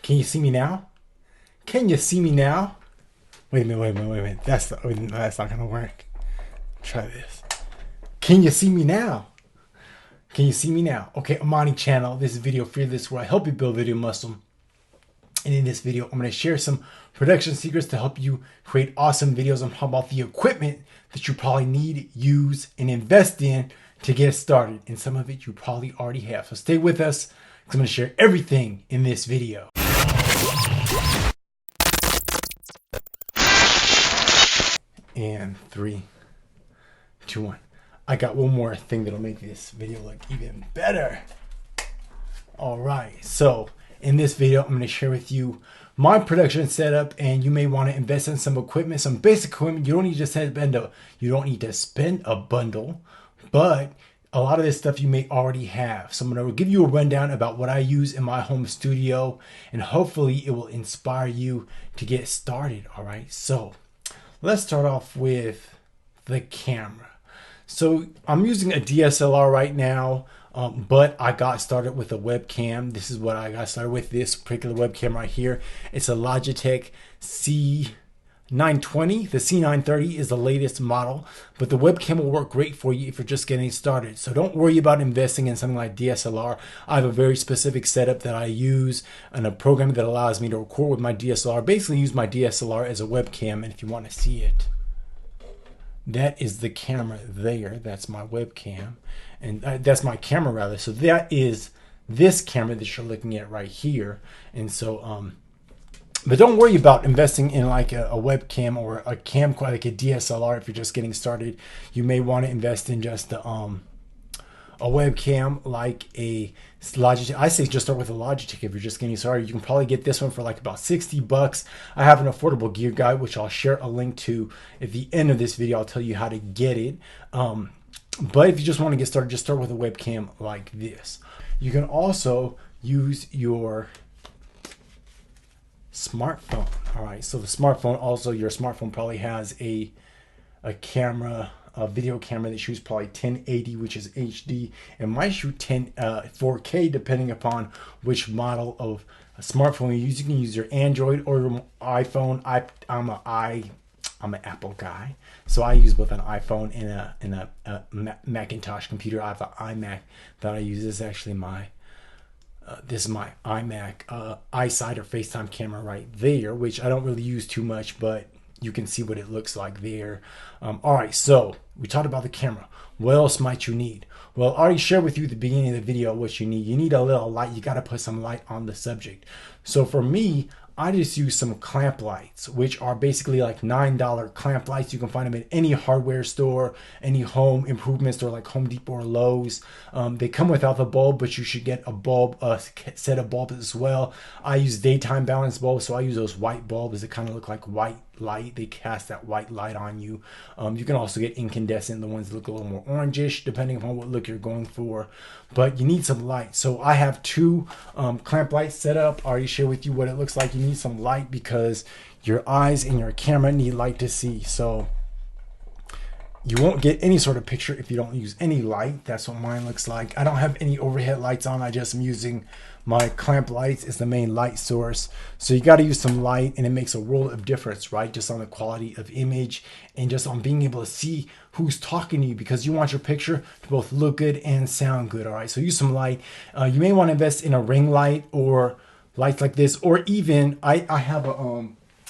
Can you see me now? Can you see me now? Wait a minute. That's not gonna work. Try this. Can you see me now? Can you see me now? Okay, Amani Channel. This is Video Fearless, where I help you build video muscle. And in this video, I'm going to share some production secrets to help you create awesome videos on how about the equipment that you probably need, use, and invest in to get started. And some of it you probably already have. So stay with us, because I'm going to share everything in this video. And 3, 2, 1. I got one more thing that'll make this video look even better. All right, so in this video, I'm going to share with you my production setup, and you may want to invest in some equipment, some basic equipment. You don't need to spend a bundle, but a lot of this stuff you may already have. So I'm going to give you a rundown about what I use in my home studio, and hopefully it will inspire you to get started. All right, so let's start off with the camera. So I'm using a DSLR right now, but I got started with a webcam. This is what I got started with, this particular webcam right here. It's a Logitech C920. The C930 is the latest model, but the webcam will work great for you if you're just getting started. So don't worry about investing in something like DSLR. I have a very specific setup that I use and a program that allows me to record with my DSLR. Basically use my DSLR as a webcam, and if you want to see it, that is the camera there. That's my webcam, and that's my camera rather. So that is this camera that you're looking at right here. And so, but don't worry about investing in like a webcam or a camcorder, like a DSLR. If you're just getting started, you may want to invest in just a webcam like a Logitech. I say just start with a Logitech if you're just getting started. You can probably get this one for like about $60. I have an affordable gear guide, which I'll share a link to at the end of this video. I'll tell you how to get it. But if you just want to get started, just start with a webcam like this. You can also use your smartphone. All right, so the smartphone, also your smartphone probably has a camera, a video camera that shoots probably 1080, which is HD, and might shoot 4K depending upon which model of a smartphone you use. You can use your Android or your iPhone. I'm an Apple guy, so I use both an iPhone and a Macintosh computer. I have an iMac that I use. This is actually my this is my iMac iSight or FaceTime camera right there, which I don't really use too much, but you can see what it looks like there. All right, so we talked about the camera. What else might you need? Well, I already shared with you at the beginning of the video what you need. You need a little light. You got to put some light on the subject. So for me, I just use some clamp lights, which are basically like $9 clamp lights. You can find them at any hardware store, any home improvement store like Home Depot or Lowe's. They come without the bulb, but you should get a bulb, a set of bulbs as well. I use daytime balance bulbs, so I use those white bulbs that kind of look like white light. They cast that white light on you. You can also get incandescent, the ones that look a little more orangish, depending on what look you're going for. But you need some light. So I have 2 clamp lights set up. I already shared with you what it looks like. You need some light because your eyes and your camera need light to see. So you won't get any sort of picture if you don't use any light. That's what mine looks like. I don't have any overhead lights on. I just am using my clamp lights as the main light source. So you got to use some light, and it makes a world of difference, right? Just on the quality of image and just on being able to see who's talking to you, because you want your picture to both look good and sound good. All right, so use some light. You may want to invest in a ring light or lights like this, or even I have a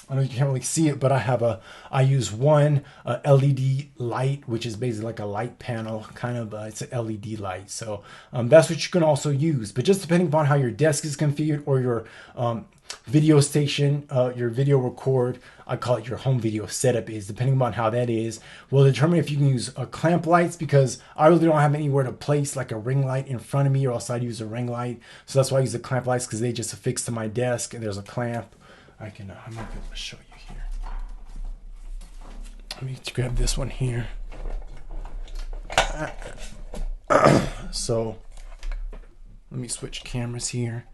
I know you can't really see it, but I use one LED light, which is basically like a light panel, kind of, it's an LED light. So that's what you can also use. But just depending upon how your desk is configured or your video station, your video record, I call it your home video setup is, depending upon how that is, will determine if you can use clamp lights, because I really don't have anywhere to place like a ring light in front of me, or else I'd use a ring light. So that's why I use the clamp lights, because they just affix to my desk and there's a clamp. I might be able to show you here. Let me grab this one here. So let me switch cameras here.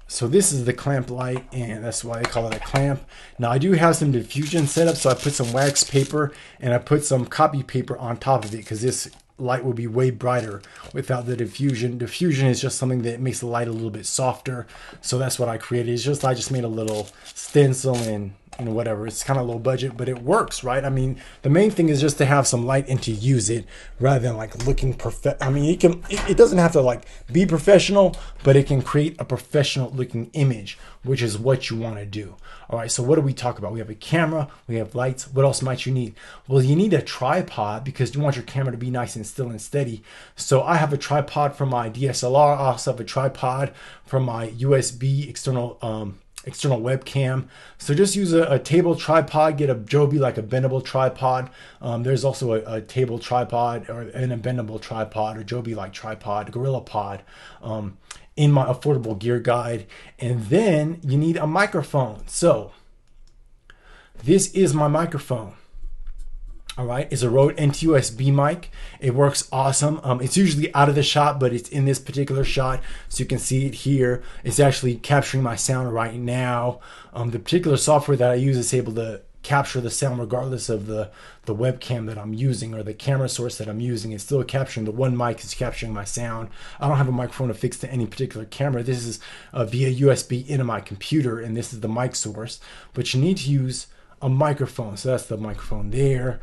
So this is the clamp light, and that's why they call it a clamp. Now I do have some diffusion set up, so I put some wax paper and I put some copy paper on top of it, because this light will be way brighter without the diffusion. Diffusion is just something that makes the light a little bit softer. So that's what I created. I just made a little stencil and whatever. It's kind of low budget, but it works, right? I mean, the main thing is just to have some light and to use it rather than like looking perfect. I mean, it doesn't have to like be professional, but it can create a professional looking image, which is what you want to do. All right, so what do we talk about? We have a camera, we have lights. What else might you need? Well, you need a tripod because you want your camera to be nice and still and steady. So I have a tripod from my DSLR. I also have a tripod from my USB external webcam. So just use a table tripod, get a Joby, like a bendable tripod. There's also a table tripod and a bendable tripod, or Joby like tripod, Gorilla Pod, in my affordable gear guide. And then you need a microphone. So this is my microphone. All right, it's a Rode NT-USB mic. It works awesome. It's usually out of the shot, but it's in this particular shot, so you can see it here. It's actually capturing my sound right now. The particular software that I use is able to capture the sound regardless of the webcam that I'm using or the camera source that I'm using. It's still capturing. The one mic is capturing my sound. I don't have a microphone affixed to any particular camera. This is via USB into my computer, and this is the mic source. But you need to use a microphone. So that's the microphone there.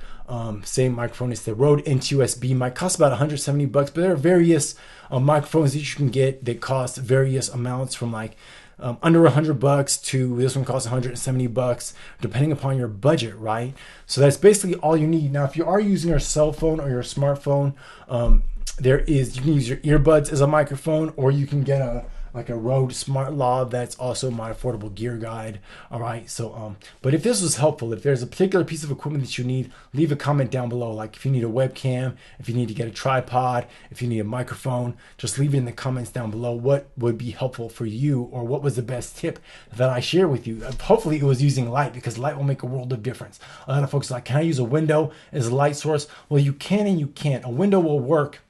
Same microphone. It's the Rode NT-USB mic. Costs about 170 bucks, but there are various microphones that you can get that cost various amounts, from like under 100 bucks to this one costs 170 bucks, depending upon your budget, right? So that's basically all you need. Now, if you are using your cell phone or your smartphone, you can use your earbuds as a microphone, or you can get a Rode Smart Lav. That's also my affordable gear guide. All right, so but if this was helpful, if there's a particular piece of equipment that you need, leave a comment down below. Like if you need a webcam, if you need to get a tripod, if you need a microphone, just leave it in the comments down below. What would be helpful for you, or what was the best tip that I share with you? Hopefully it was using light, because light will make a world of difference. A lot of folks are like, can I use a window as a light source? Well, you can and you can't. A window will work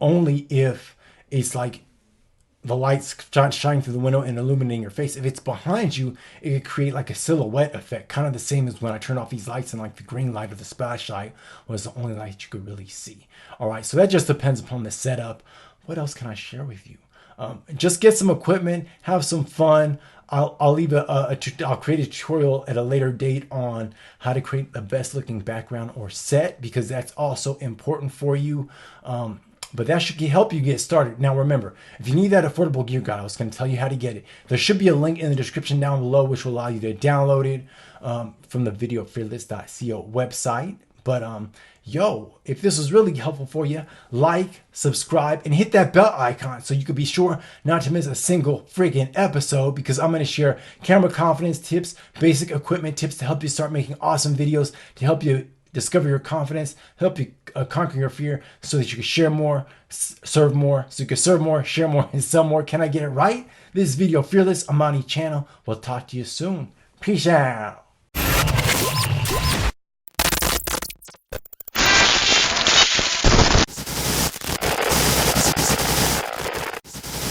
only if it's like the light's shining through the window and illuminating your face. If it's behind you, it could create like a silhouette effect, kind of the same as when I turn off these lights and like the green light or the splash light was the only light you could really see. All right, so that just depends upon the setup. What else can I share with you? Just get some equipment, have some fun. I'll leave I'll create a tutorial at a later date on how to create the best looking background or set, because that's also important for you. But that should help you get started. Now remember, if you need that affordable gear guide, I was going to tell you how to get it. There should be a link in the description down below, which will allow you to download it from the videofearless.co website. But if this was really helpful for you, like, subscribe, and hit that bell icon so you can be sure not to miss a single freaking episode, because I'm going to share camera confidence tips, basic equipment tips to help you start making awesome videos, to help you discover your confidence, help you conquer your fear, so that you can share more, serve more, so you can serve more, share more, and sell more. Can I get it right? This is Video Fearless, Amani Channel. We'll talk to you soon. Peace out.